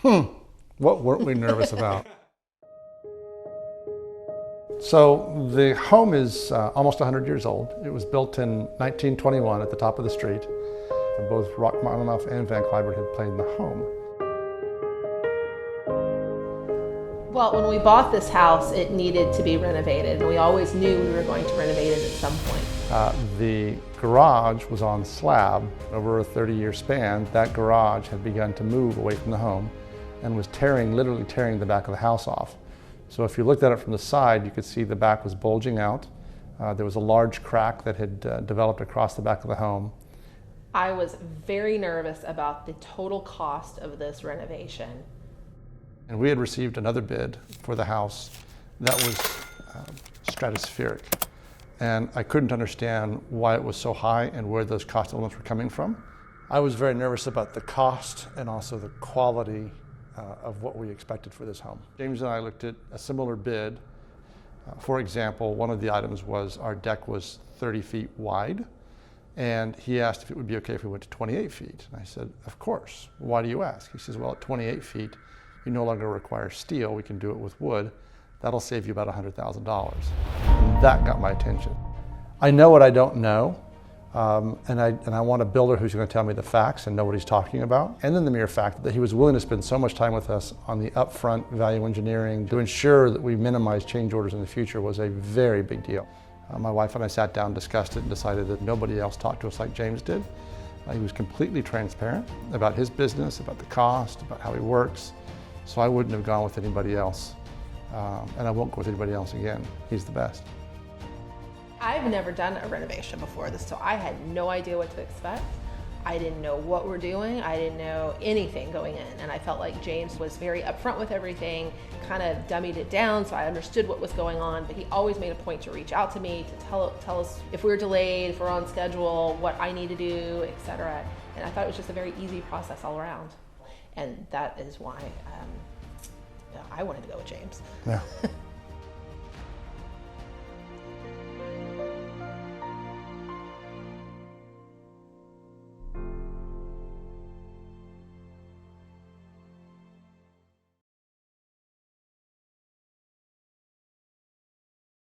What weren't we nervous about? So the home is almost 100 years old. It was built in 1921 at the top of the street. And both Rachmaninoff and Van Cliburn had played in the home. Well, when we bought this house, it needed to be renovated, and we always knew we were going to renovate it at some point. The garage was on slab. Over a 30-year span, that garage had begun to move away from the home and was literally tearing the back of the house off. So if you looked at it from the side, you could see the back was bulging out. There was a large crack that had developed across the back of the home. I was very nervous about the total cost of this renovation. And we had received another bid for the house that was stratospheric. And I couldn't understand why it was so high and where those cost elements were coming from. I was very nervous about the cost and also the quality of what we expected for this home. James and I looked at a similar bid. For example, one of the items was our deck was 30 feet wide, and he asked if it would be okay if we went to 28 feet. And I said, of course. Why do you ask? He says, well, at 28 feet, you no longer require steel. We can do it with wood. That'll save you about $100,000. And that got my attention. I know what I don't know, and I want a builder who's going to tell me the facts and know what he's talking about. And then the mere fact that he was willing to spend so much time with us on the upfront value engineering to ensure that we minimize change orders in the future was a very big deal. My wife and I sat down, discussed it, and decided that nobody else talked to us like James did. He was completely transparent about his business, about the cost, about how he works. So I wouldn't have gone with anybody else, and I won't go with anybody else again. He's the best. I've never done a renovation before this, so I had no idea what to expect. I didn't know what we're doing. I didn't know anything going in, and I felt like James was very upfront with everything, kind of dummied it down so I understood what was going on, but he always made a point to reach out to me to tell us if we were delayed, if we're on schedule, what I need to do, etc. And I thought it was just a very easy process all around. And that is why I wanted to go with James. Yeah.